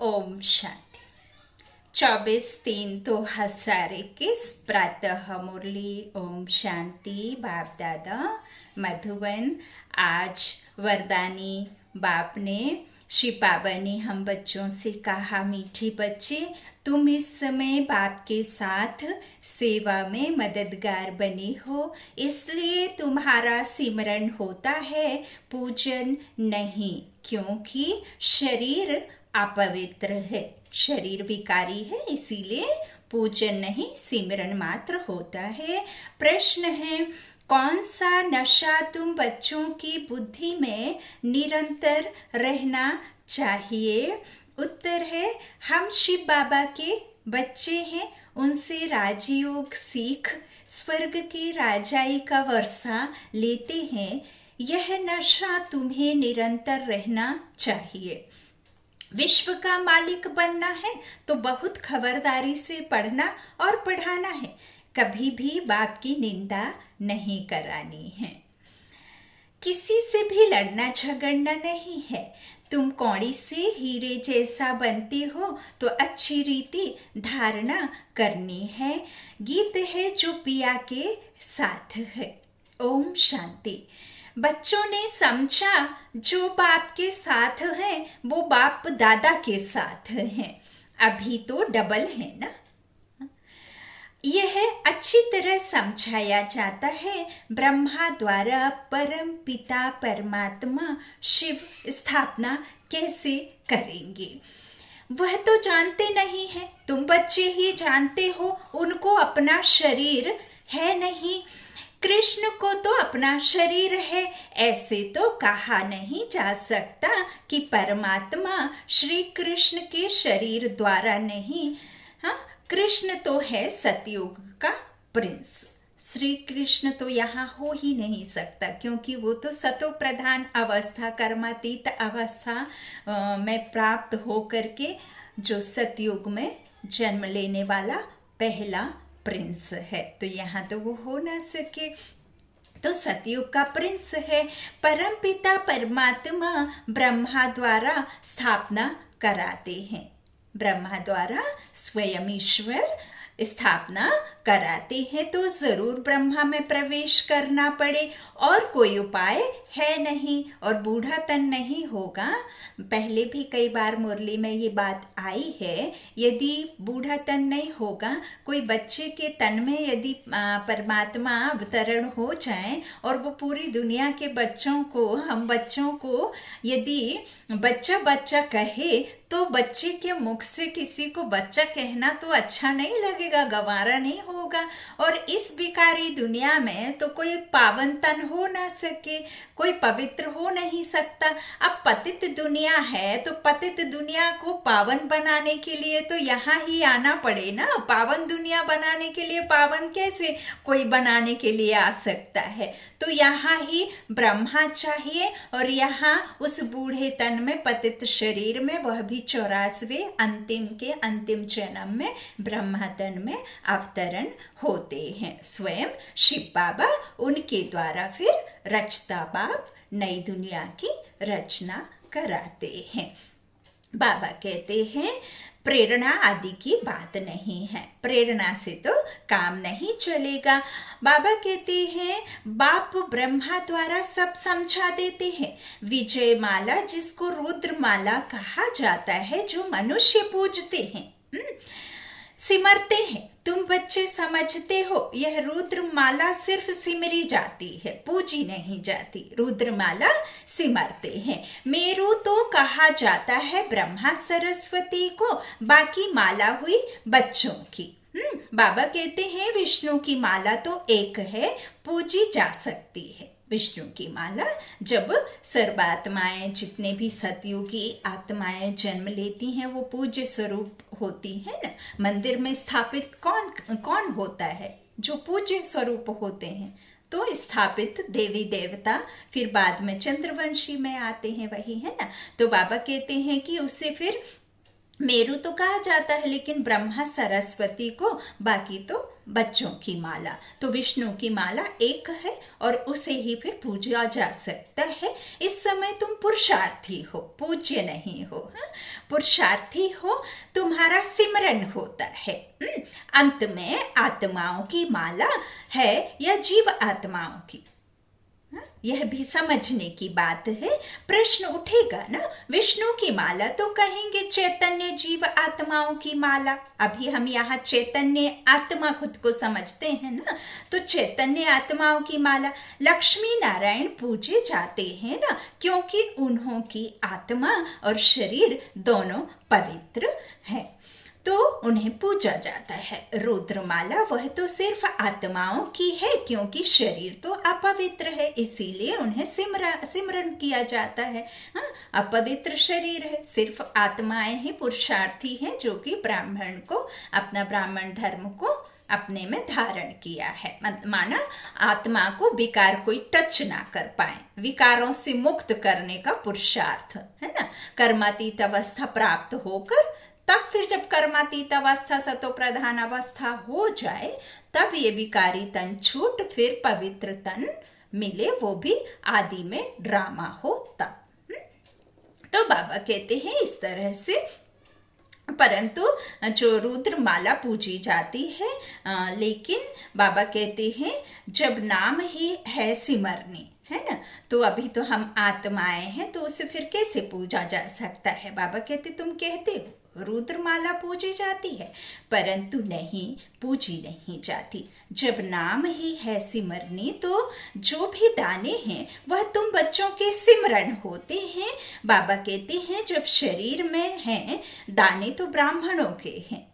ओम शांति। 24/3/2021 प्रातः मुरली। ओम शांति। बाप दादा मधुबन। आज वरदानी बाप ने श्री बाबा ने हम बच्चों से कहा, मीठे बच्चे, तुम इस समय बाप के साथ सेवा में मददगार बने हो, इसलिए तुम्हारा सिमरन होता है, पूजन नहीं, क्योंकि शरीर अपवित्र है, शरीर विकारी है, इसीलिए पूजन नहीं, सिमरन मात्र होता है। प्रश्न है, कौन सा नशा तुम बच्चों की बुद्धि में निरंतर रहना चाहिए? उत्तर है, हम शिव बाबा के बच्चे हैं, उनसे राजयोग सीख स्वर्ग की राजाई का वर्षा लेते हैं। यह नशा तुम्हें निरंतर रहना चाहिए। विश्व का मालिक बनना है तो बहुत खबरदारी से पढ़ना और पढ़ाना है, कभी भी बाप की निंदा नहीं करानी है, किसी से भी लड़ना झगड़ना नहीं है। तुम कौड़ी से हीरे जैसा बनते हो तो अच्छी रीति धारणा करनी है। गीत है जो पिया के साथ है। ओम शांति। बच्चों ने समझा जो बाप के साथ है वो बाप दादा के साथ है। अभी तो डबल है ना। यह अच्छी तरह समझाया जाता है, ब्रह्मा द्वारा परम पिता परमात्मा शिव स्थापना कैसे करेंगे वह तो जानते नहीं है, तुम बच्चे ही जानते हो। उनको अपना शरीर है नहीं, कृष्ण को तो अपना शरीर है। ऐसे तो कहा नहीं जा सकता कि परमात्मा श्री कृष्ण के शरीर द्वारा नहीं। हाँ, कृष्ण तो है सतयुग का प्रिंस, श्री कृष्ण तो यहाँ हो ही नहीं सकता, क्योंकि वो तो सतो प्रधान अवस्था, कर्मातीत अवस्था में प्राप्त हो करके जो सतयुग में जन्म लेने वाला पहला प्रिंस है, तो यहाँ तो वो हो ना सके। तो सतयुग का प्रिंस है। परम पिता परमात्मा ब्रह्मा द्वारा स्थापना कराते हैं, ब्रह्मा द्वारा स्वयं ईश्वर स्थापना कराते हैं, तो जरूर ब्रह्मा में प्रवेश करना पड़े, और कोई उपाय है नहीं, और बूढ़ा तन नहीं होगा। पहले भी कई बार मुरली में ये बात आई है, यदि बूढ़ा तन नहीं होगा, कोई बच्चे के तन में यदि परमात्मा अवतरण हो जाए और वो पूरी दुनिया के बच्चों को, हम बच्चों को यदि बच्चा बच्चा कहे, तो बच्चे के मुख से किसी को बच्चा कहना तो अच्छा नहीं लगेगा, गवारा नहीं होगा। और इस बिकारी दुनिया में तो कोई पावन तन हो ना सके, कोई पवित्र हो नहीं सकता। अब पतित दुनिया है तो पतित दुनिया को पावन बनाने के लिए तो यहाँ ही आना पड़े ना। पावन दुनिया बनाने के लिए पावन कैसे कोई बनाने के लिए आ सकता है? तो यहाँ ही ब्रह्मा चाहिए, और यहाँ उस बूढ़े तन में, पतित शरीर में, वह भी 84वें अंतिम के अंतिम जन्म में ब्रह्मा तन में अवतरण होते हैं। स्वयं शिव बाबा उनके द्वारा फिर रचता बाप नई दुनिया की रचना कराते हैं। बाबा कहते हैं प्रेरणा आदि की बात नहीं है, प्रेरणा से तो काम नहीं चलेगा। बाबा कहते हैं बाप ब्रह्मा द्वारा सब समझा देते हैं। विजय माला, जिसको रुद्र माला कहा जाता है, जो मनुष्य पूजते हैं, सिमरते हैं, तुम बच्चे समझते हो, यह रुद्र माला सिर्फ सिमरी जाती है, पूजी नहीं जाती। रुद्र माला सिमरते हैं। मेरू तो कहा जाता है ब्रह्मा सरस्वती को, बाकी माला हुई बच्चों की। बाबा कहते हैं विष्णु की माला तो एक है, पूजी जा सकती है। विष्णु की माला जब सर्वात्माएं, जितने भी सतयुगी आत्माएं जन्म लेती हैं, वो पूज्य स्वरूप होती है ना। मंदिर में स्थापित कौन होता है? जो पूज्य स्वरूप होते हैं। तो स्थापित देवी देवता फिर बाद में चंद्रवंशी में आते हैं, वही है ना। तो बाबा कहते हैं कि उसे फिर मेरू तो कहा जाता है, लेकिन ब्रह्मा सरस्वती को बाकी तो बच्चों की माला। तो विष्णु की माला एक है और उसे ही फिर पूजा जा सकता है। इस समय तुम पुरुषार्थी हो, पूज्य नहीं हो। हाँ? पुरुषार्थी हो, तुम्हारा सिमरन होता है। अंत में आत्माओं की माला है या जीव आत्माओं की, यह भी समझने की बात है। प्रश्न उठेगा ना, विष्णु की माला तो कहेंगे चैतन्य जीव आत्माओं की माला। अभी हम यहाँ चैतन्य आत्मा खुद को समझते हैं ना, तो चैतन्य आत्माओं की माला। लक्ष्मी नारायण पूजे जाते हैं ना, क्योंकि उन्हों की आत्मा और शरीर दोनों पवित्र हैं, तो उन्हें पूजा जाता है। रुद्रमाला वह तो सिर्फ आत्माओं की है, क्योंकि शरीर तो अपवित्र है, इसीलिए उन्हें सिमरन किया जाता है। हाँ, अपवित्र शरीर है, सिर्फ आत्माएं ही पुरुषार्थी हैं, जो कि ब्राह्मण को, अपना ब्राह्मण धर्म को अपने में धारण किया है। माना आत्मा को विकार कोई टच ना कर पाए, विकारों से मुक्त करने का पुरुषार्थ है ना। कर्मातीत अवस्था प्राप्त होकर तब फिर जब कर्मातीत अवस्था सतो प्रधान अवस्था हो जाए, तब ये विकारी तन छूट फिर पवित्र तन मिले, वो भी आदि में ड्रामा हो तब। तो बाबा कहते हैं इस तरह से। परंतु जो रुद्र माला पूजी जाती है, लेकिन बाबा कहते हैं जब नाम ही है सिमरनी, है ना, तो अभी तो हम आत्माएं हैं, तो उसे फिर कैसे पूजा जा सकता है। बाबा कहते तुम कहते हो रुद्रमाला पूजी जाती है, परंतु नहीं, पूजी नहीं जाती। जब नाम ही है सिमरनी, तो जो भी दाने हैं वह तुम बच्चों के सिमरन होते हैं। बाबा कहते हैं जब शरीर में हैं दाने तो ब्राह्मणों के हैं।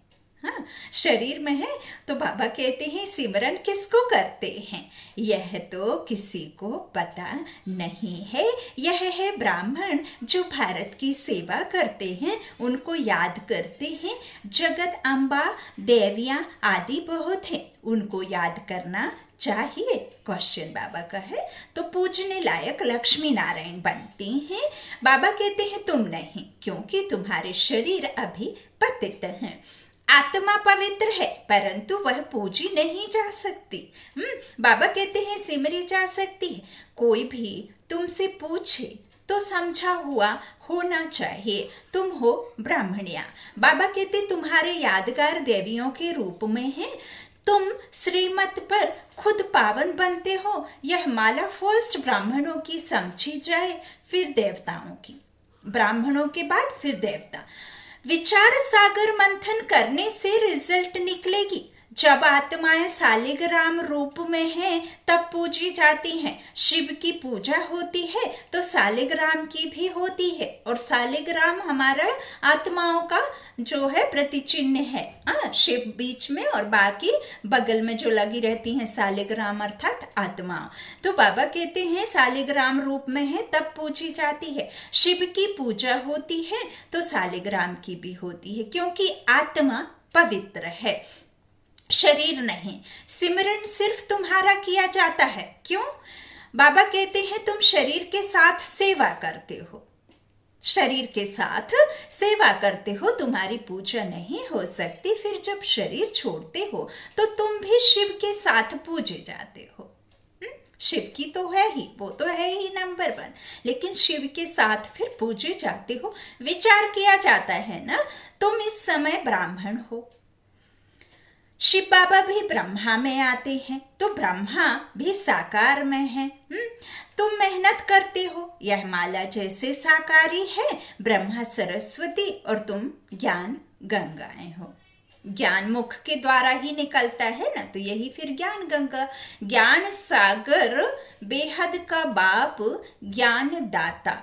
हाँ, शरीर में है तो बाबा कहते हैं सिमरन किसको करते हैं, यह तो किसी को पता नहीं है। यह है ब्राह्मण जो भारत की सेवा करते हैं, उनको याद करते हैं। जगत अम्बा देवियां आदि बहुत हैं, उनको याद करना चाहिए। क्वेश्चन बाबा का है तो पूजने लायक लक्ष्मी नारायण बनते हैं। बाबा कहते हैं तुम नहीं, क्योंकि तुम्हारे शरीर अभी पतित हैं। आत्मा पवित्र है, परंतु वह पूजी नहीं जा सकती। बाबा कहते हैं सिमरी जा सकती है। कोई भी तुमसे पूछे तो समझा हुआ होना चाहिए, तुम हो ब्राह्मणिया। बाबा कहते तुम्हारे यादगार देवियों के रूप में है, तुम श्रीमत पर खुद पावन बनते हो। यह माला फर्स्ट ब्राह्मणों की समझी जाए, फिर देवताओं की, ब्राह्मणों के बाद फिर देवता। विचार सागर मंथन करने से रिजल्ट निकलेगी। जब आत्माएं सालिग्राम रूप में हैं तब पूजी जाती हैं। शिव की पूजा होती है तो सालिग्राम की भी होती है, और सालिग्राम हमारा आत्माओं का जो है प्रतिचिन्ह है। शिव बीच में और बाकी बगल में जो लगी रहती हैं सालिग्राम अर्थात आत्माओं। तो बाबा कहते हैं सालिग्राम रूप में है तब पूजी जाती है। शिव की पूजा होती है तो सालिग्राम की भी होती है, क्योंकि आत्मा पवित्र है, शरीर नहीं। सिमरन सिर्फ तुम्हारा किया जाता है। क्यों? बाबा कहते हैं तुम शरीर के साथ सेवा करते हो, शरीर के साथ सेवा करते हो, तुम्हारी पूजा नहीं हो सकती। फिर जब शरीर छोड़ते हो तो तुम भी शिव के साथ पूजे जाते हो। शिव की तो है ही, वो तो है ही नंबर 1, लेकिन शिव के साथ फिर पूजे जाते हो। विचार किया जाता है ना, तुम इस समय ब्राह्मण हो, शिव बाबा भी ब्रह्मा में आते हैं, तो ब्रह्मा भी साकार में है। तुम मेहनत करते हो, यह माला जैसे साकारी है। ब्रह्मा सरस्वती और तुम ज्ञान गंगाएं हो। ज्ञान मुख के द्वारा ही निकलता है ना, तो यही फिर ज्ञान गंगा। ज्ञान सागर बेहद का बाप ज्ञान दाता,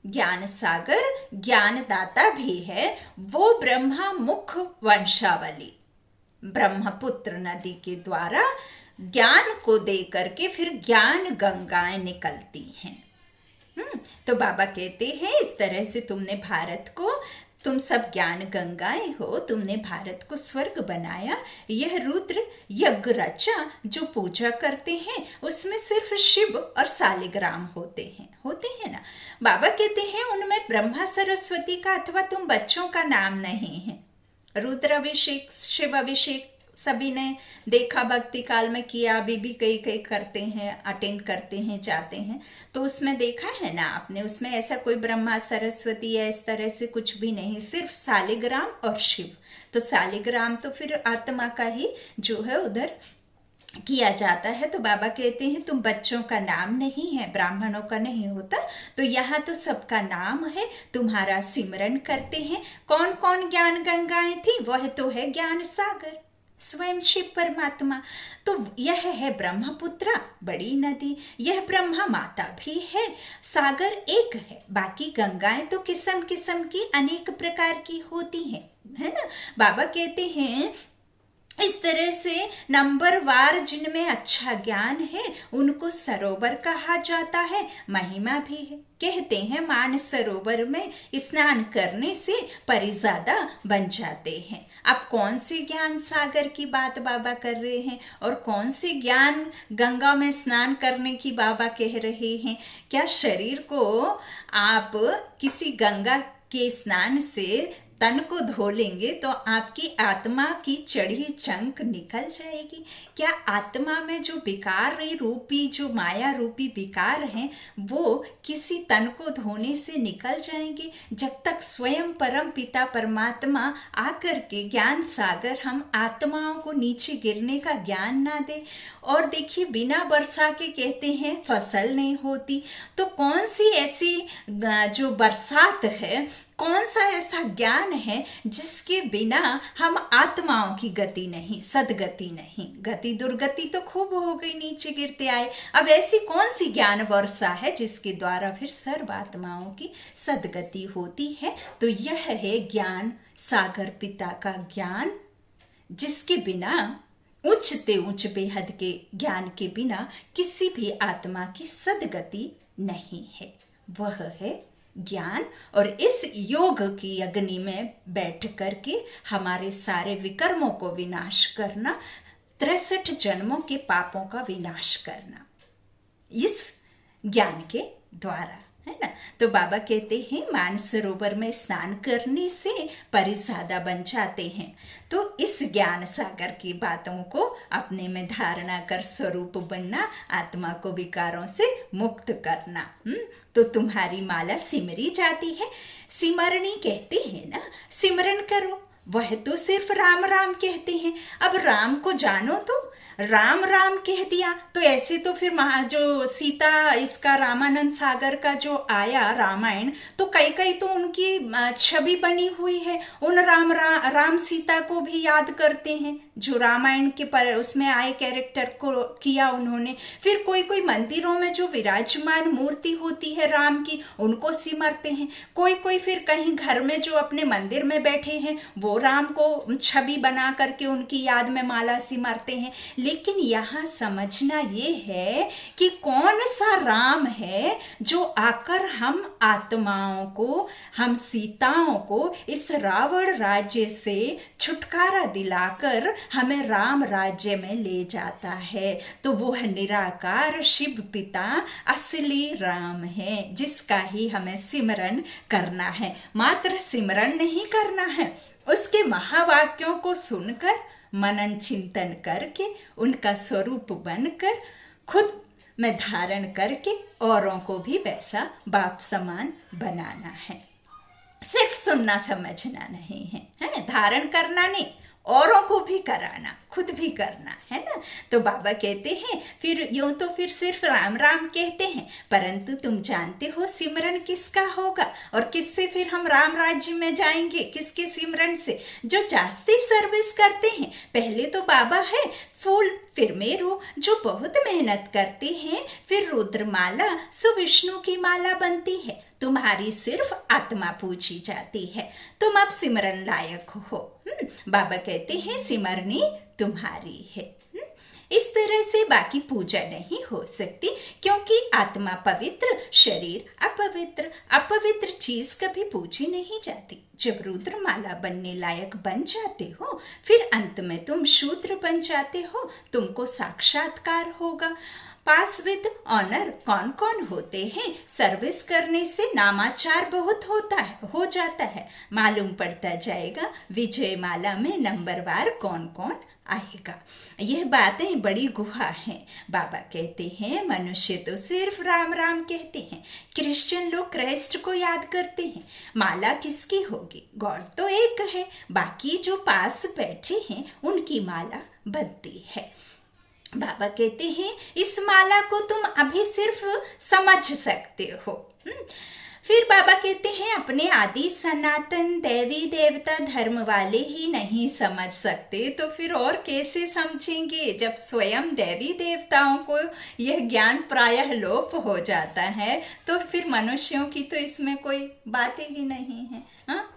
ज्ञान सागर ज्ञान दाता भी है। वो ब्रह्मा मुख वंशावली, ब्रह्मपुत्र नदी के द्वारा ज्ञान को दे करके फिर ज्ञान गंगाएं निकलती हैं। तो बाबा कहते हैं इस तरह से तुमने भारत को, तुम सब ज्ञान गंगाएं हो, तुमने भारत को स्वर्ग बनाया। यह रुद्र यज्ञ रचा जो पूजा करते हैं, उसमें सिर्फ शिव और सालिग्राम होते हैं ना। बाबा कहते हैं उनमें ब्रह्मा सरस्वती का अथवा तुम बच्चों का नाम नहीं है। रुद्र अभिषेक, शिव अभिषेक सभी ने देखा, भक्ति काल में किया, अभी भी कई कई करते हैं, अटेंड करते हैं, जाते हैं। तो उसमें देखा है ना आपने, उसमें ऐसा कोई ब्रह्मा सरस्वती या इस तरह से कुछ भी नहीं, सिर्फ शालिग्राम और शिव। तो शालिग्राम तो फिर आत्मा का ही जो है उधर किया जाता है। तो बाबा कहते हैं तुम बच्चों का नाम नहीं है, ब्राह्मणों का नहीं होता, तो यहाँ तो सबका नाम है, तुम्हारा सिमरन करते हैं। कौन कौन ज्ञान गंगाएं थी? वह तो है ज्ञान सागर, स्वयं शिव परमात्मा। तो यह है ब्रह्मपुत्रा, बड़ी नदी, यह ब्रह्मा माता भी है। सागर एक है, बाकी गंगाएं तो किस्म किस्म की अनेक प्रकार की होती हैं, है ना। बाबा कहते हैं इस तरह से नंबरवार जिनमें अच्छा ज्ञान है उनको सरोवर कहा जाता है, महिमा भी है। कहते हैं मानस सरोवर में स्नान करने से परिजादा बन जाते हैं। अब कौन से ज्ञान सागर की बात बाबा कर रहे हैं और कौन से ज्ञान गंगा में स्नान करने की बाबा कह रहे हैं? क्या शरीर को आप किसी गंगा के स्नान से तन को धो लेंगे तो आपकी आत्मा की चढ़ी चंक निकल जाएगी? क्या आत्मा में जो विकार रूपी, जो माया रूपी विकार हैं, वो किसी तन को धोने से निकल जाएंगे? जब तक स्वयं परम पिता परमात्मा आकर के ज्ञान सागर हम आत्माओं को नीचे गिरने का ज्ञान ना दे। और देखिए बिना वर्षा के कहते हैं फसल नहीं होती, तो कौन सी ऐसी जो बरसात है, कौन सा ऐसा ज्ञान है जिसके बिना हम आत्माओं की गति नहीं, सदगति नहीं, गति दुर्गति तो खूब हो गई, नीचे गिरते आए। अब ऐसी कौन सी ज्ञान वर्षा है जिसके द्वारा फिर सर्व आत्माओं की सदगति होती है? तो यह है ज्ञान सागर पिता का ज्ञान, जिसके बिना उच्चते उच्च बेहद के ज्ञान के बिना किसी भी आत्मा की सदगति नहीं है। वह है ज्ञान। और इस योग की अग्नि में बैठ करके हमारे सारे विकर्मों को विनाश करना, 63 जन्मों के पापों का विनाश करना, इस ज्ञान के द्वारा, है ना। तो बाबा कहते हैं मानस सरोवर में स्नान करने से परिसादा बन जाते हैं। तो इस ज्ञान सागर की बातों को अपने में धारणा कर स्वरूप बनना, आत्मा को विकारों से मुक्त करना। तो तुम्हारी माला सिमरी जाती है। सिमरनी कहते हैं ना, सिमरन करो, वह तो सिर्फ राम राम कहते हैं। अब राम को जानो तो राम राम कह दिया, तो ऐसे तो फिर जो सीता, इसका रामानंद सागर का जो आया रामायण, तो कई कई तो उनकी छवि बनी हुई है, उन राम सीता को भी याद करते हैं जो रामायण के पर उसमें आए कैरेक्टर को किया उन्होंने। फिर कोई कोई मंदिरों में जो विराजमान मूर्ति होती है राम की, उनको सिमरते हैं। कोई कोई फिर कहीं घर में जो अपने मंदिर में बैठे हैं वो राम को छवि बना करके उनकी याद में माला सिमरते हैं। लेकिन यहाँ समझना ये है कि कौन सा राम है जो आकर हम आत्माओं को, हम सीताओं को इस रावण राज्य से छुटकारा दिलाकर हमें राम राज्य में ले जाता है। तो वो निराकार शिव पिता असली राम है, जिसका ही हमें सिमरन करना है। मात्र सिमरन नहीं करना है, उसके महावाक्यों को सुनकर मनन चिंतन करके उनका स्वरूप बनकर खुद में धारण करके औरों को भी वैसा बाप समान बनाना है। सिर्फ सुनना समझना नहीं है, है धारण करना नहीं, औरों को भी कराना, खुद भी करना, है ना। तो बाबा कहते हैं फिर यूं तो फिर सिर्फ राम राम कहते हैं, परंतु तुम जानते हो सिमरन किसका होगा और किससे फिर हम राम राज्य में जाएंगे? किसके सिमरन से? जो जास्ती सर्विस करते हैं। पहले तो बाबा है फूल, फिर मेरो, जो बहुत मेहनत करते हैं, फिर रुद्रमाला, सुविष्णु की माला बनती है। तुम्हारी सिर्फ आत्मा पूजी जाती है, तुम अब सिमरन लायक हो। बाबा कहते हैं सिमरनी तुम्हारी है। इस तरह से बाकी पूजा नहीं हो सकती, क्योंकि आत्मा पवित्र, शरीर अपवित्र। अपवित्र चीज कभी पूजी नहीं जाती। जब रुद्रमाला बनने लायक बन जाते हो, फिर अंत में तुम शूद्र बन जाते हो, तुमको साक्षात्कार होगा। पास विद ऑनर कौन कौन होते हैं? सर्विस करने से नामाचार बहुत हो जाता है। मालूम पड़ता जाएगा विजय माला में नंबरवार कौन कौन आएगा। यह बातें बड़ी गुहा हैं। बाबा कहते हैं मनुष्य तो सिर्फ राम राम कहते हैं, क्रिश्चियन लोग क्राइस्ट को याद करते हैं। माला किसकी होगी? गॉड तो एक है, बाकी जो पास बैठे हैं उनकी माला बनती है। बाबा कहते हैं इस माला को तुम अभी सिर्फ समझ सकते हो। फिर बाबा कहते हैं अपने आदि सनातन देवी देवता धर्म वाले ही नहीं समझ सकते तो फिर और कैसे समझेंगे? जब स्वयं देवी देवताओं को यह ज्ञान प्रायः लोप हो जाता है तो फिर मनुष्यों की तो इसमें कोई बातें ही नहीं है।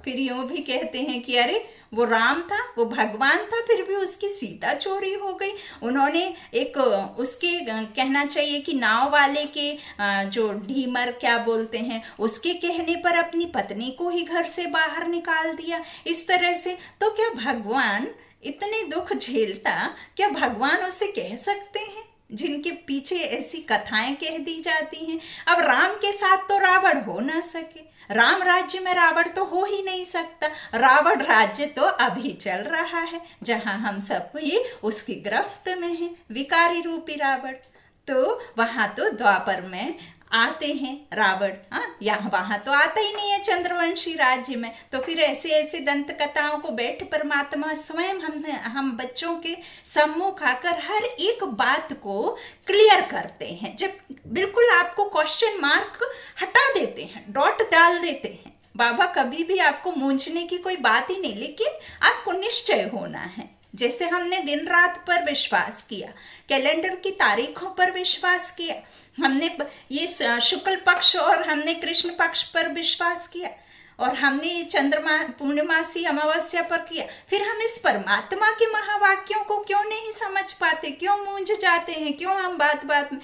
फिर यूं भी कहते हैं कि अरे वो राम था, वो भगवान था, फिर भी उसकी सीता चोरी हो गई। उन्होंने एक उसके कहना चाहिए कि नाव वाले के जो ढीमर क्या बोलते हैं उसके कहने पर अपनी पत्नी को ही घर से बाहर निकाल दिया। इस तरह से तो क्या भगवान इतने दुख झेलता? क्या भगवान उसे कह सकते हैं जिनके पीछे ऐसी कथाएं कह दी जाती हैं? अब राम के साथ तो रावण हो ना सके, राम राज्य में रावण तो हो ही नहीं सकता। रावण राज्य तो अभी चल रहा है जहां हम सब ही उसकी गिरफ्त में हैं, विकारी रूपी रावण। तो वहां तो द्वापर में आते हैं रावण, यहाँ वहां तो आता ही नहीं है चंद्रवंशी राज्य में। तो फिर ऐसे ऐसे दंत कथाओं को बैठ परमात्मा स्वयं हम बच्चों के सम्मुख आकर हर एक बात को क्लियर करते हैं। जब बिल्कुल आपको क्वेश्चन मार्क हटा देते हैं, डॉट डाल देते हैं। बाबा कभी भी आपको मूंझने की कोई बात ही नहीं, लेकिन आपको निश्चय होना है। जैसे हमने दिन रात पर विश्वास किया, कैलेंडर की तारीखों पर विश्वास किया, हमने ये शुक्ल पक्ष और हमने कृष्ण पक्ष पर विश्वास किया, और हमने ये चंद्रमा पूर्णिमासी अमावस्या पर किया। फिर हम इस परमात्मा के महावाक्यों को क्यों नहीं समझ पाते? क्यों मूंझ जाते हैं? क्यों हम बात बात में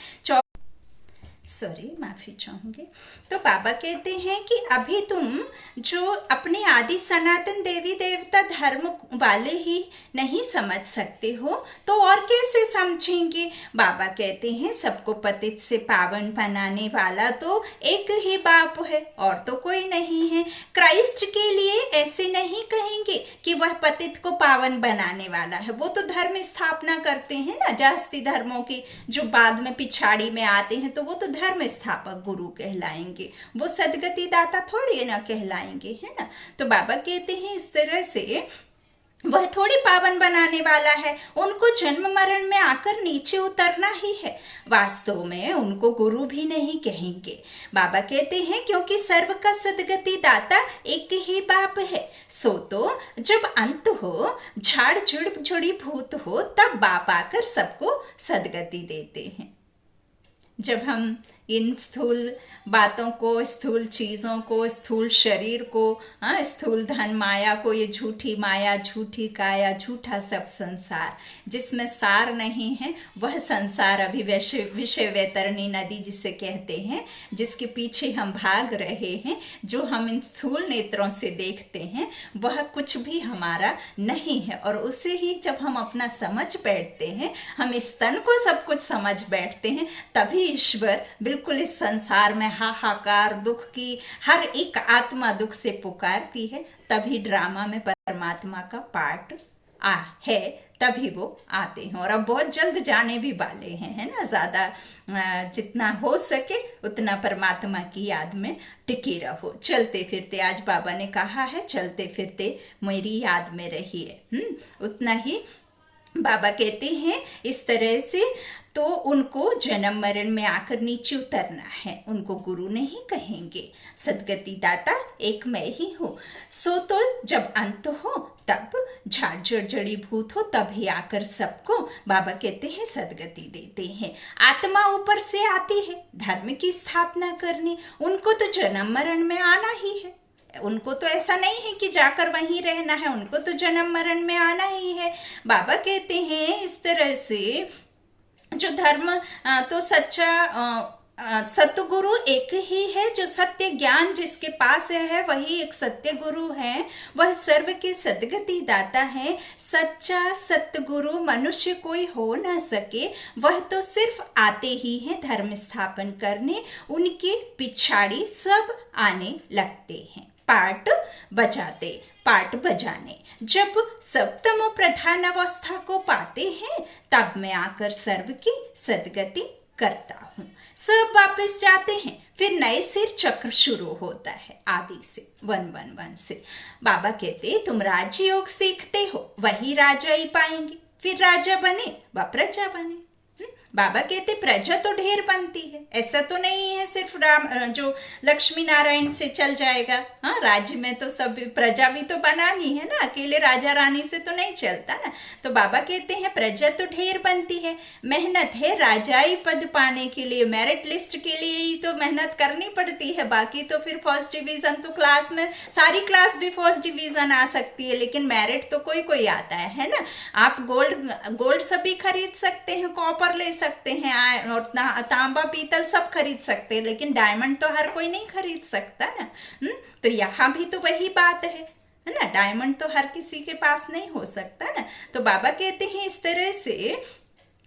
माफी चाहूंगी। तो बाबा कहते हैं कि अभी तुम जो अपने आदि सनातन देवी देवता धर्म वाले ही नहीं समझ सकते हो तो और कैसे समझेंगे? बाबा कहते हैं सबको पतित से पावन बनाने वाला तो एक ही बाप है और तो कोई नहीं है। क्राइस्ट के लिए ऐसे नहीं कहेंगे कि वह पतित को पावन बनाने वाला है। वो तो धर्म स्थापना करते हैं ना, जास्ती धर्मों की जो बाद में पिछाड़ी में आते हैं, तो वो तो धर्म स्थापक गुरु कहलाएंगे, वो सदगति दाता थोड़ी ना कहलाएंगे, है ना। तो बाबा कहते हैं इस तरह से वह थोड़ी पावन बनाने वाला है, उनको जन्म मरण में आकर नीचे उतरना ही है। वास्तव में उनको गुरु भी नहीं कहेंगे। बाबा कहते हैं क्योंकि सर्व का सदगति दाता एक ही बाप है। सो तो जब अंत हो, झाड़ झुड़ी भूत हो, तब बाप आकर सबको सदगति देते हैं। जब हम इन स्थूल बातों को, स्थूल चीज़ों को, स्थूल शरीर को, स्थूल धन माया को, ये झूठी माया, झूठी काया, झूठा सब संसार जिसमें सार नहीं है, वह संसार अभी विषय वैतरणी नदी जिसे कहते हैं, जिसके पीछे हम भाग रहे हैं, जो हम इन स्थूल नेत्रों से देखते हैं, वह कुछ भी हमारा नहीं है। और उसे ही जब हम अपना समझ बैठते हैं, हम इस तन को सब कुछ समझ बैठते हैं, तभी ईश्वर बिल्कुल इस संसार में हाहाकार दुख की हर एक आत्मा दुख से पुकारती है, तभी ड्रामा में परमात्मा का पार्ट है, तभी वो आते हैं। और अब बहुत जल्द जाने भी वाले हैं, है ना। ज़्यादा जितना हो सके उतना परमात्मा की याद में टिके रहो। चलते फिरते, आज बाबा ने कहा है चलते फिरते मेरी याद में रहिए, उतना ही बाबा कहते हैं। इस तरह से तो उनको जन्म मरण में आकर नीचे उतरना है, उनको गुरु नहीं कहेंगे। सदगति दाता एक मैं ही हूँ। सो तो जब अंत हो, तब झाड़ जड़ी भूत हो, तभी आकर सबको बाबा कहते हैं सदगति देते हैं। आत्मा ऊपर से आती है धर्म की स्थापना करने, उनको तो जन्म मरण में आना ही है। उनको तो ऐसा नहीं है कि जाकर वहीं रहना है, उनको तो जन्म मरण में आना ही है। बाबा कहते हैं इस तरह से जो धर्म तो सच्चा सतगुरु एक ही है, जो सत्य ज्ञान जिसके पास है वही एक सत्य गुरु है, वह सर्व के सदगति दाता है। सच्चा सतगुरु मनुष्य कोई हो ना सके, वह तो सिर्फ आते ही हैं धर्म स्थापन करने, उनके पिछाड़ी सब आने लगते हैं, पार्ट बजाते। पाठ बजाने। जब सप्तम प्रधान अवस्था को पाते हैं तब मैं आकर सर्व की सदगति करता हूँ। सब वापस जाते हैं, फिर नए सिर चक्र शुरू होता है आदि से 111 से। बाबा कहते तुम राजयोग सीखते हो, वही राजा ही पाएंगे। फिर राजा बने व प्रजा बने। बाबा कहते प्रजा तो ढेर बनती है, ऐसा तो नहीं है सिर्फ राम जो लक्ष्मी नारायण से चल जाएगा। हाँ, राज्य में तो सब प्रजा भी तो बनानी है ना, अकेले राजा रानी से तो नहीं चलता ना। तो बाबा कहते हैं प्रजा तो ढेर बनती है, मेहनत है राजाई पद पाने के लिए, मेरिट लिस्ट के लिए ही तो मेहनत करनी पड़ती है। बाकी तो फिर फर्स्ट डिवीजन तो क्लास में सारी क्लास भी फर्स्ट डिवीजन आ सकती है, लेकिन मेरिट तो कोई कोई आता है ना। आप गोल्ड सभी खरीद सकते हैं, कॉपर ले सकते हैं और तांबा पीतल सब खरीद सकते हैं, लेकिन डायमंड तो हर कोई नहीं खरीद सकता ना। तो यहाँ भी तो वही बात है ना, डायमंड तो हर किसी के पास नहीं हो सकता ना। तो बाबा कहते हैं इस तरह से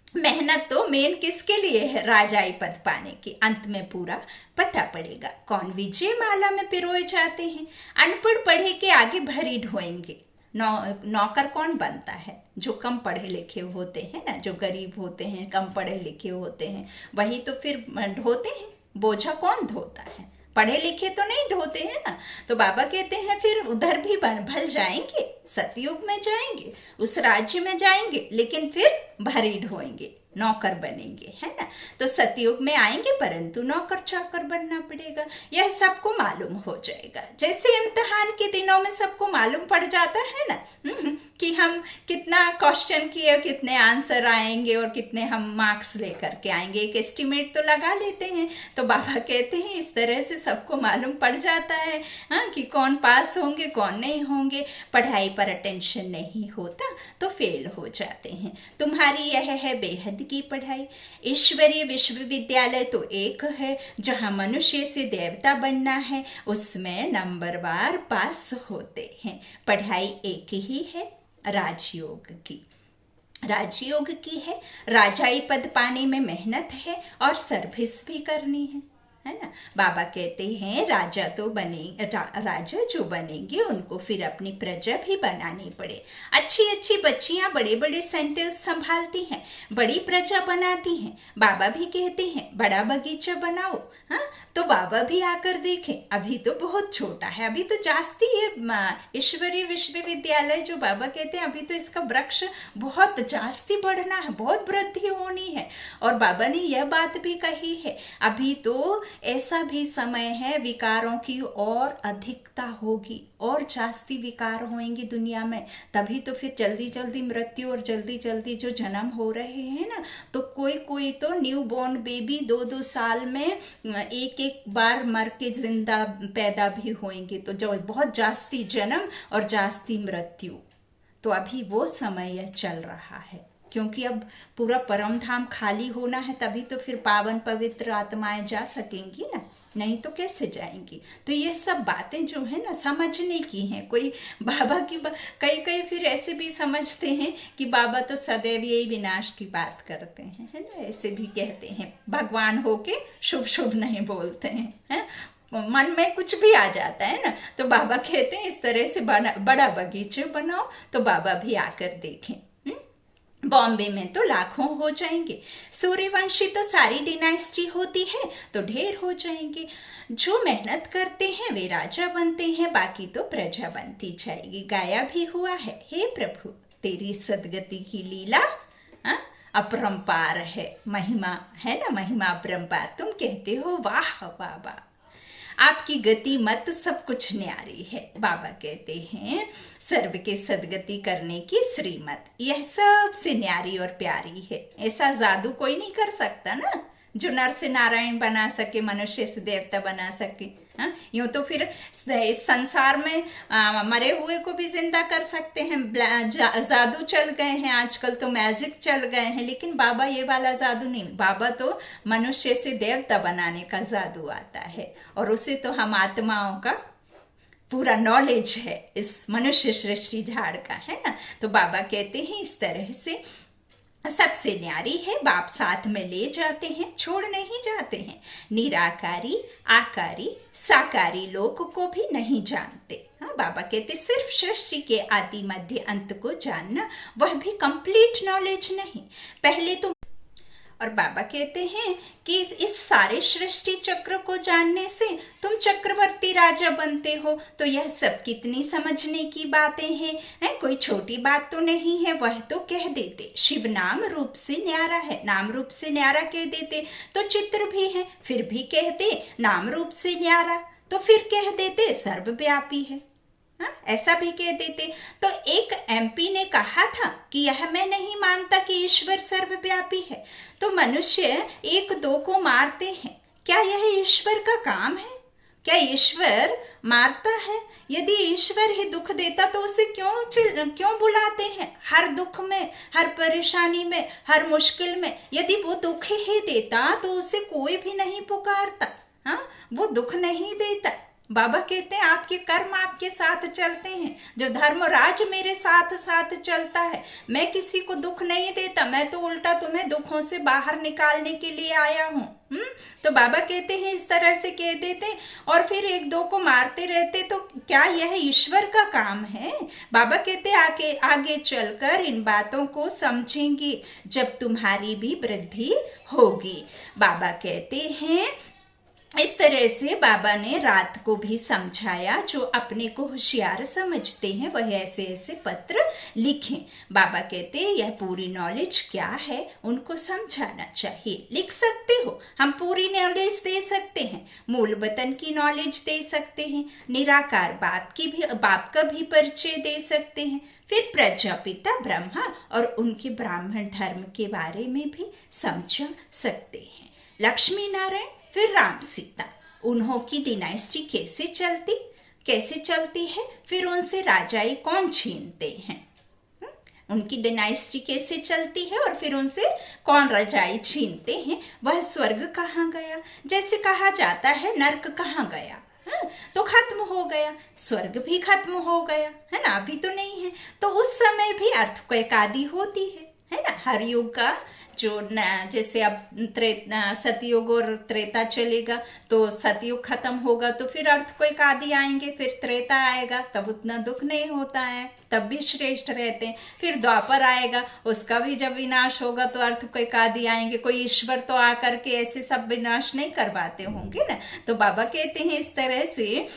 मेहनत तो मेन किसके लिए है, राजाई पद पाने की। अंत में पूरा पता पड़ेगा कौन विजय माला में पिरोए जाते हैं। अनपढ़ पढ़े के आगे भरी ढोएंगे। नौकर कौन बनता है, जो कम पढ़े लिखे होते हैं ना, जो गरीब होते हैं, कम पढ़े लिखे होते हैं, वही तो फिर ढोते हैं। बोझा कौन धोता है, पढ़े लिखे तो नहीं धोते हैं ना। तो बाबा कहते हैं फिर उधर भी भल जाएंगे, सतयुग में जाएंगे, उस राज्य में जाएंगे, लेकिन फिर भरी ढोएंगे, नौकर बनेंगे, है ना। तो सतयुग में आएंगे परंतु नौकर चाकर बनना पड़ेगा। यह सबको मालूम हो जाएगा, जैसे इम्तिहान के दिनों में सबको मालूम पड़ जाता है ना कि हम कितना क्वेश्चन किए, कितने आंसर आएंगे और कितने हम मार्क्स लेकर के आएंगे, एक एस्टिमेट तो लगा लेते हैं। तो बाबा कहते हैं इस तरह से सबको मालूम पड़ जाता है हाँ कि कौन पास होंगे कौन नहीं होंगे। पढ़ाई पर अटेंशन नहीं होता तो फेल हो जाते हैं। तुम्हारी यह है बेहद की पढ़ाई। ईश्वरीय विश्वविद्यालय तो एक है, जहाँ मनुष्य से देवता बनना है, उसमें नंबरवार पास होते हैं। पढ़ाई एक ही है, राजयोग की है। राजाई पद पाने में मेहनत है और सर्विस भी करनी है ना। बाबा कहते हैं राजा तो राजा जो बनेंगे उनको फिर अपनी प्रजा भी बनानी पड़े। अच्छी अच्छी बच्चियां बड़े बड़े सेंटर संभालती हैं, बड़ी प्रजा बनाती हैं। बाबा भी कहते हैं बड़ा बगीचा बनाओ। हाँ, तो बाबा भी आकर देखें, अभी तो बहुत छोटा है, अभी तो जास्ती है। ईश्वरीय विश्वविद्यालय जो बाबा कहते हैं अभी तो इसका वृक्ष बहुत जास्ती बढ़ना है, बहुत वृद्धि होनी है। और बाबा ने यह बात भी कही है अभी तो ऐसा भी समय है विकारों की और अधिकता होगी, और जास्ती विकार होंगे दुनिया में। तभी तो फिर जल्दी जल्दी मृत्यु और जल्दी जल्दी जो जन्म हो रहे हैं ना, तो कोई तो न्यू बॉर्न बेबी 2-2 साल में एक बार मर के जिंदा पैदा भी होंगे। तो जो बहुत जास्ती जन्म और जास्ती मृत्यु, तो अभी वो समय चल रहा है, क्योंकि अब पूरा परम धाम खाली होना है, तभी तो फिर पावन पवित्र आत्माएं जा सकेंगी ना, नहीं तो कैसे जाएंगी। तो ये सब बातें जो है ना समझने की हैं। कोई बाबा की कई फिर ऐसे भी समझते हैं कि बाबा तो सदैव यही विनाश की बात करते हैं, है ना, ऐसे भी कहते हैं। भगवान होके शुभ शुभ नहीं बोलते हैं, मन में कुछ भी आ जाता है ना। तो बाबा कहते हैं इस तरह से बड़ा बगीचा बनाओ, तो बाबा भी आकर देखें। बॉम्बे में तो लाखों हो जाएंगे, सूर्यवंशी तो सारी डिनाइस्टी होती है तो ढेर हो जाएंगे। जो मेहनत करते हैं वे राजा बनते हैं, बाकी तो प्रजा बनती जाएगी। गाया भी हुआ है, हे प्रभु तेरी सदगति की लीला अपरंपार है, महिमा है ना, महिमा अपरंपार। तुम कहते हो वाह बाबा, आपकी गति मत सब कुछ न्यारी है। बाबा कहते हैं सर्व के सदगति करने की श्रीमत यह सबसे न्यारी और प्यारी है। ऐसा जादू कोई नहीं कर सकता ना, जो नर से नारायण बना सके, मनुष्य से देवता बना सके। हाँ, यूँ तो फिर इस संसार में मरे हुए को भी जिंदा कर सकते हैं, जादू चल गए हैं आजकल, तो मैजिक चल गए हैं, लेकिन बाबा ये वाला जादू नहीं। बाबा तो मनुष्य से देवता बनाने का जादू आता है, और उसे तो हम आत्माओं का पूरा नॉलेज है इस मनुष्य सृष्टि झाड़ का, है ना। तो बाबा कहते हैं इस तरह से सबसे न्यारी है, बाप साथ में ले जाते हैं, छोड़ नहीं जाते हैं। निराकारी आकारी साकारी लोक को भी नहीं जानते। हाँ, बाबा कहते सिर्फ सृष्टि के आदि मध्य अंत को जानना, वह भी कंप्लीट नॉलेज नहीं, पहले तो। और बाबा कहते हैं कि इस सारे सृष्टि चक्र को जानने से तुम चक्रवर्ती राजा बनते हो, तो यह सब कितनी समझने की बातें हैं, कोई छोटी बात तो नहीं है। वह तो कह देते शिव नाम रूप से न्यारा है, नाम रूप से न्यारा कह देते, तो चित्र भी है, फिर भी कहते नाम रूप से न्यारा, तो फिर कह देते सर्वव्यापी है, ऐसा भी कह देते। तो एक एमपी ने कहा था कि यह मैं नहीं मानता कि ईश्वर सर्वव्यापी है, तो मनुष्य एक दो को मारते हैं, क्या यह ईश्वर का काम है? क्या ईश्वर मारता है? यदि ईश्वर ही दुख देता तो उसे क्यों बुलाते हैं? हर दुख में, हर परेशानी में, हर मुश्किल में यदि वो दुख ही देता तो उसे कोई भी नहीं पुकारता। वो दुख नहीं देता। बाबा कहते हैं आपके कर्म आपके साथ चलते हैं, जो धर्मराज मेरे साथ साथ चलता है, मैं किसी को दुख नहीं देता, मैं तो उल्टा तुम्हें दुखों से बाहर निकालने के लिए आया हूँ। तो बाबा कहते हैं इस तरह से कह देते और फिर एक दो को मारते रहते, तो क्या यह ईश्वर का काम है? बाबा कहते आगे चलकर इन बातों को समझेंगे जब तुम्हारी भी वृद्धि होगी। बाबा कहते हैं इस तरह से बाबा ने रात को भी समझाया, जो अपने को होशियार समझते हैं वह ऐसे ऐसे पत्र लिखें। बाबा कहते हैं यह पूरी नॉलेज क्या है उनको समझाना चाहिए। लिख सकते हो, हम पूरी नॉलेज दे सकते हैं, मूल वतन की नॉलेज दे सकते हैं, निराकार बाप का भी परिचय दे सकते हैं, फिर प्रजापिता ब्रह्मा और उनके ब्राह्मण धर्म के बारे में भी समझा सकते हैं। लक्ष्मी नारायण, फिर राम सीता, उन्हों की डिनाइस्टी कैसे चलती है, फिर उनसे राजाई कौन छीनते हैं, उनकी डिनाइस्टी कैसे चलती है और फिर उनसे कौन राजाई छीनते हैं, वह स्वर्ग कहाँ गया, जैसे कहा जाता है नर्क कहाँ गया, तो खत्म हो गया, स्वर्ग भी खत्म हो गया है ना, अभी तो नहीं है। तो उस समय भी अर्थक्वेक आदि होती है ना। हर युग का जो जैसे अब सतयुग और त्रेता चलेगा, तो सतयुग खत्म होगा तो फिर अर्थक्वेक आदि आएंगे, फिर त्रेता आएगा, तब उतना दुख नहीं होता है, तब भी श्रेष्ठ रहते हैं। फिर द्वापर आएगा, उसका भी जब विनाश होगा तो अर्थक्वेक आदि आएंगे। कोई ईश्वर तो आकर के ऐसे सब विनाश नहीं करवाते होंगे ना। तो बाबा कहते हैं इस तरह से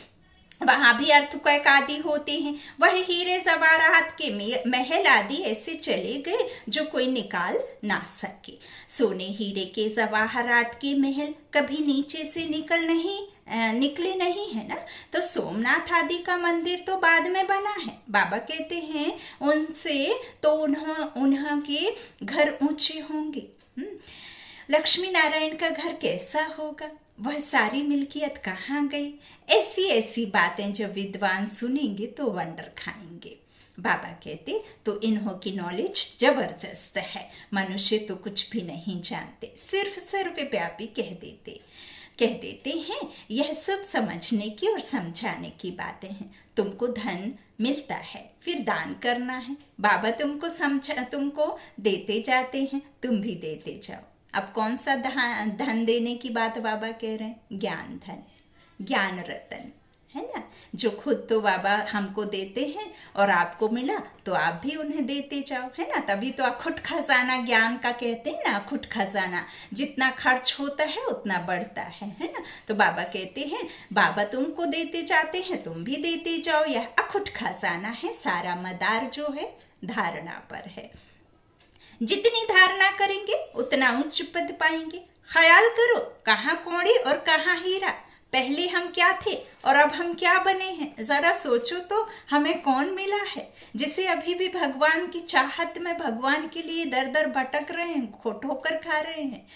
वहां भी अर्थक्वेक आदि होते हैं। वह हीरे जवाहरात के महल आदि ऐसे चले गए जो कोई निकाल ना सके। सोने हीरे के जवाहरात के महल कभी नीचे से निकले नहीं है ना। तो सोमनाथ आदि का मंदिर तो बाद में बना है। बाबा कहते हैं उनसे तो उनके घर ऊंचे होंगे। लक्ष्मी नारायण का घर कैसा होगा, वह सारी मिल्कियत कहाँ गई, ऐसी ऐसी बातें जब विद्वान सुनेंगे तो वंडर खाएंगे। बाबा कहते तो इन्हों की नॉलेज जबरदस्त है, मनुष्य तो कुछ भी नहीं जानते, सिर्फ सर्वव्यापी कह देते हैं। यह सब समझने की और समझाने की बातें हैं। तुमको धन मिलता है, फिर दान करना है। बाबा तुमको देते जाते हैं, तुम भी देते जाओ। अब कौन सा धन देने की बात बाबा कह रहे हैं? ज्ञान धन, ज्ञान रतन है ना, जो खुद तो बाबा हमको देते हैं और आपको मिला तो आप भी उन्हें देते जाओ, है ना। तभी तो अखुट खजाना ज्ञान का कहते हैं ना, अखुट खजाना, जितना खर्च होता है उतना बढ़ता है ना। तो बाबा कहते हैं बाबा तुमको देते जाते हैं, तुम भी देते जाओ, यह अखुट खजाना है। सारा मदार जो है धारणा पर है, जितनी धारणा करेंगे उतना उच्च पद पाएंगे। ख्याल करो कहाँ कौड़ी और कहाँ हीरा, पहले हम क्या थे और अब हम क्या बने हैं। जरा सोचो तो हमें कौन मिला है जिसे अभी भी भगवान की चाहत में भगवान के लिए दर दर भटक रहे हैं, ठोकर खा रहे हैं,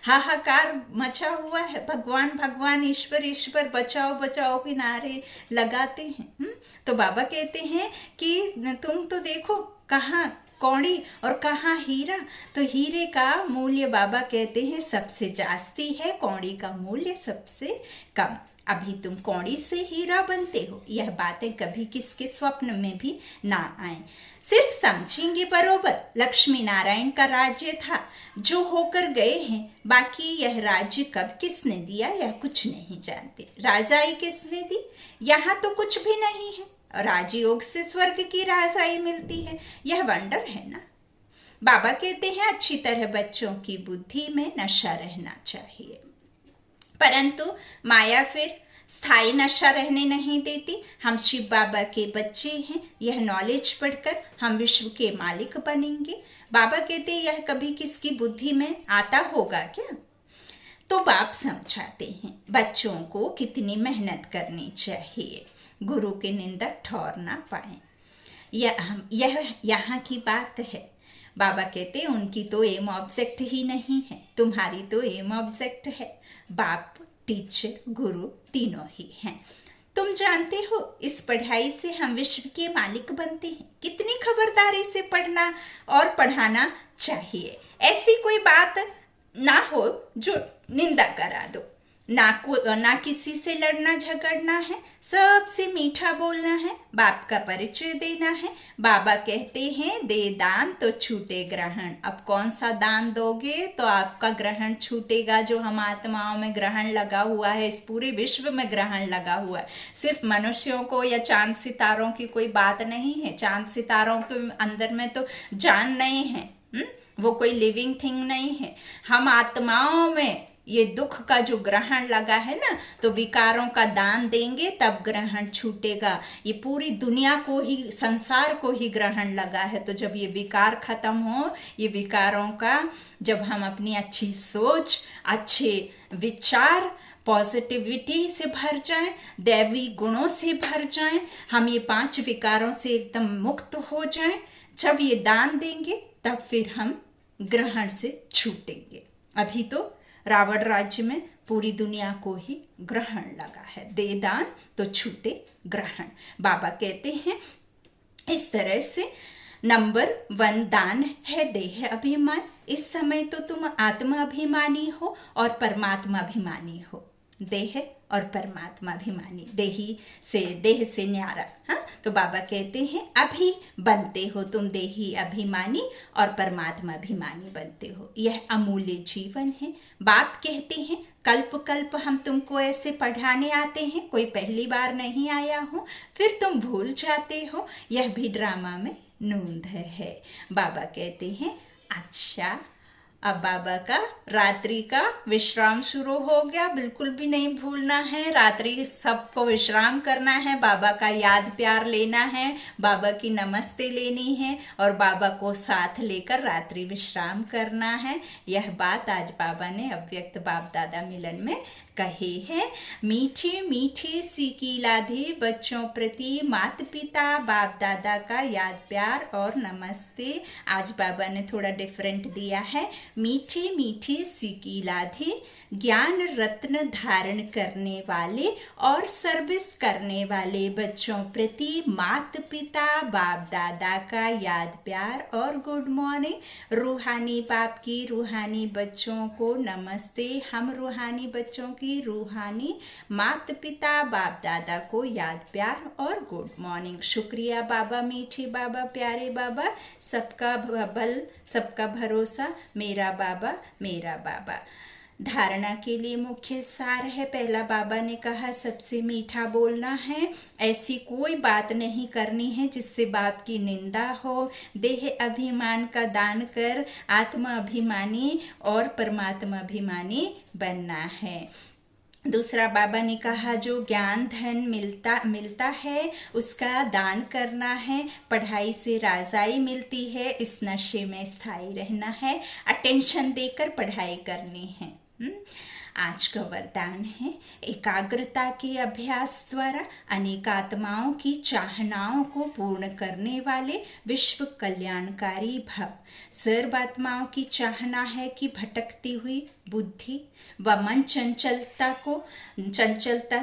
हाहाकार मचा हुआ है, भगवान भगवान ईश्वर ईश्वर बचाओ बचाओ के नारे लगाते हैं। तो बाबा कहते हैं कि तुम तो देखो कहाँ कौड़ी और कहाँ हीरा। तो हीरे का मूल्य बाबा कहते हैं सबसे जास्ती है, कौड़ी का मूल्य सबसे कम। अभी तुम कौड़ी से हीरा बनते हो, यह बातें कभी किसके स्वप्न में भी ना आए। सिर्फ समझेंगे बरोबर लक्ष्मी नारायण का राज्य था जो होकर गए हैं, बाकी यह राज्य कब किसने दिया यह कुछ नहीं जानते। राजाई किसने दी, यहाँ तो कुछ भी नहीं है, राजयोग से स्वर्ग की राजाई मिलती है। यह वंडर है ना। बाबा कहते हैं अच्छी तरह बच्चों की बुद्धि में नशा रहना चाहिए, परंतु माया फिर स्थायी नशा रहने नहीं देती। हम शिव बाबा के बच्चे हैं, यह नॉलेज पढ़कर हम विश्व के मालिक बनेंगे। बाबा कहते हैं यह कभी किसकी बुद्धि में आता होगा क्या? तो बाप समझाते हैं बच्चों को कितनी मेहनत करनी चाहिए, गुरु के निंदक ठहर ना पाए। यह यहाँ की बात है। बाबा कहते हैं उनकी तो एम ऑब्जेक्ट ही नहीं है, तुम्हारी तो एम ऑब्जेक्ट है। बाप, टीचर, गुरु तीनों ही हैं। तुम जानते हो इस पढ़ाई से हम विश्व के मालिक बनते हैं। कितनी खबरदारी से पढ़ना और पढ़ाना चाहिए। ऐसी कोई बात ना हो जो निंदा करा दो। ना किसी से लड़ना झगड़ना है, सबसे मीठा बोलना है, बाप का परिचय देना है। बाबा कहते हैं दे दान तो छूटे ग्रहण। अब कौन सा दान दोगे तो आपका ग्रहण छूटेगा। जो हम आत्माओं में ग्रहण लगा हुआ है, इस पूरे विश्व में ग्रहण लगा हुआ है। सिर्फ मनुष्यों को या चांद सितारों की कोई बात नहीं है। चांद सितारों के अंदर में तो जान नहीं है, वो कोई लिविंग थिंग नहीं है। हम आत्माओं में ये दुख का जो ग्रहण लगा है ना, तो विकारों का दान देंगे तब ग्रहण छूटेगा। ये पूरी दुनिया को ही, संसार को ही ग्रहण लगा है। तो जब ये विकार खत्म हो, ये विकारों का, जब हम अपनी अच्छी सोच, अच्छे विचार, पॉजिटिविटी से भर जाएं, दैवी गुणों से भर जाएं, हम ये 5 विकारों से एकदम मुक्त हो जाएं, जब ये दान देंगे तब फिर हम ग्रहण से छूटेंगे। अभी तो रावण राज्य में पूरी दुनिया को ही ग्रहण लगा है। दे दान तो छूटे ग्रहण। बाबा कहते हैं इस तरह से नंबर 1 दान है देह अभिमान। इस समय तो तुम आत्मा अभिमानी हो और परमात्मा अभिमानी हो। देह और परमात्मा अभिमानी, देह से न्यारा। हाँ, तो बाबा कहते हैं अभी बनते हो तुम देही अभिमानी और परमात्मा अभिमानी बनते हो। यह अमूल्य जीवन है। बाप कहते हैं कल्प कल्प हम तुमको ऐसे पढ़ाने आते हैं, कोई पहली बार नहीं आया हो, फिर तुम भूल जाते हो। यह भी ड्रामा में नूंद है। बाबा कहते हैं अच्छा, अब बाबा का रात्रि का विश्राम शुरू हो गया। बिल्कुल भी नहीं भूलना है, रात्रि सबको विश्राम करना है, बाबा का याद प्यार लेना है, बाबा की नमस्ते लेनी है और बाबा को साथ लेकर रात्रि विश्राम करना है। यह बात आज बाबा ने अव्यक्त बाप दादा मिलन में कही है। मीठे मीठे सीखी लाधे बच्चों प्रति माता पिता बाप दादा का याद प्यार और नमस्ते। आज बाबा ने थोड़ा डिफरेंट दिया है। मीठे मीठे सीखी लाधे ज्ञान रत्न धारण करने वाले और सर्विस करने वाले बच्चों प्रति माता पिता बाप दादा का याद प्यार और गुड मॉर्निंग। रूहानी बाप की रूहानी बच्चों को नमस्ते। हम रूहानी बच्चों की रूहानी माता पिता बाप दादा को याद प्यार और गुड मॉर्निंग। शुक्रिया बाबा, मीठे बाबा, प्यारे बाबा, सबका बल सबका भरोसा, मेरा बाबा मेरा बाबा। धारणा के लिए मुख्य सार है। पहला बाबा ने कहा सबसे मीठा बोलना है, ऐसी कोई बात नहीं करनी है जिससे बाप की निंदा हो। देह अभिमान का दान कर आत्मा अभिमानी और परमात्मा अभिमानी बनना है। दूसरा बाबा ने कहा जो ज्ञान धन मिलता है उसका दान करना है। पढ़ाई से राजाई मिलती है, इस नशे में स्थायी रहना है, अटेंशन देकर पढ़ाई करनी है। आज का वरदान है एकाग्रता के अभ्यास द्वारा अनेक आत्माओं की चाहनाओं को पूर्ण करने वाले विश्व कल्याणकारी भव। सर्व आत्माओं की चाहना है कि भटकती हुई बुद्धि व मन चंचलता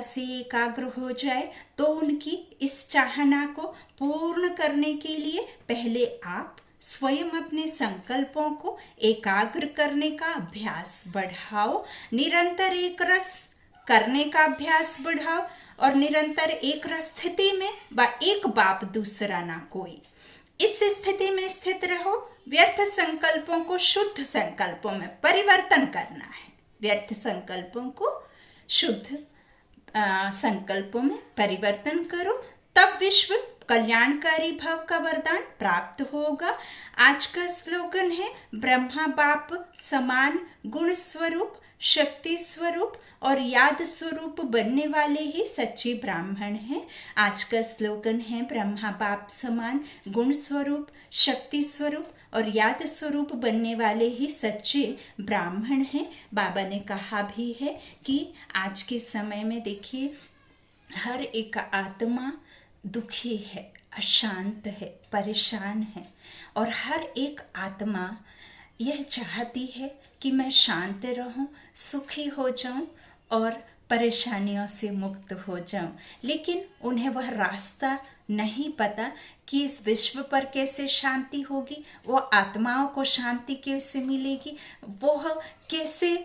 से एकाग्र हो जाए। तो उनकी इस चाहना को पूर्ण करने के लिए पहले आप स्वयं अपने संकल्पों को एकाग्र करने का अभ्यास बढ़ाओ। निरंतर एक रस करने का अभ्यास बढ़ाओ और निरंतर एक रस स्थिति में एक बाप दूसरा ना कोई, इस स्थिति में स्थित रहो। व्यर्थ संकल्पों को शुद्ध संकल्पों में परिवर्तन करना है। व्यर्थ संकल्पों को शुद्ध संकल्पों में परिवर्तन करो, तब विश्व कल्याणकारी भव का वरदान प्राप्त होगा। आज का स्लोगन है ब्रह्मा बाप समान गुण स्वरूप, शक्ति स्वरूप और याद स्वरूप बनने वाले ही सच्चे ब्राह्मण हैं। आज का स्लोगन है ब्रह्मा बाप समान गुण स्वरूप, शक्ति स्वरूप और याद स्वरूप बनने वाले ही सच्चे ब्राह्मण हैं। बाबा ने कहा भी है कि आज के समय में देखिए हर एक आत्मा दुखी है, अशांत है, परेशान है और हर एक आत्मा यह चाहती है कि मैं शांत रहूं, सुखी हो जाऊं और परेशानियों से मुक्त हो जाऊं, लेकिन उन्हें वह रास्ता नहीं पता कि इस विश्व पर कैसे शांति होगी, वो आत्माओं को शांति कैसे मिलेगी, वो कैसे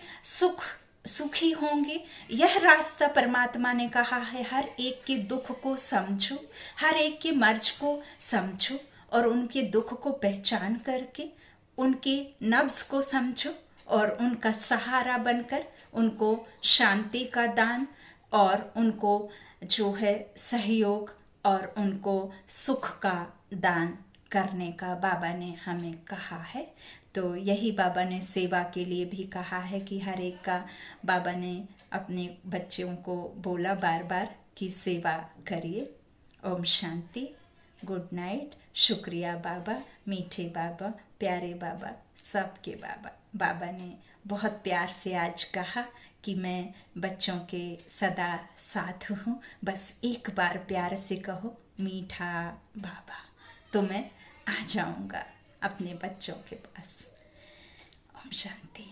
सुखी होंगे। यह रास्ता परमात्मा ने कहा है हर एक के दुख को समझो, हर एक के मर्ज को समझो और उनके दुख को पहचान करके उनके नब्ज को समझो और उनका सहारा बनकर उनको शांति का दान और उनको जो है सहयोग और उनको सुख का दान करने का बाबा ने हमें कहा है। तो यही बाबा ने सेवा के लिए भी कहा है कि हर एक का बाबा ने अपने बच्चों को बोला बार बार कि सेवा करिए। Om Shanti, good night. शुक्रिया बाबा, मीठे बाबा, प्यारे बाबा, सबके बाबा। बाबा ने बहुत प्यार से आज कहा कि मैं बच्चों के सदा साथ हूँ, बस एक बार प्यार से कहो मीठा बाबा, तो मैं आ जाऊँगा अपने बच्चों के पास। ओम शांति।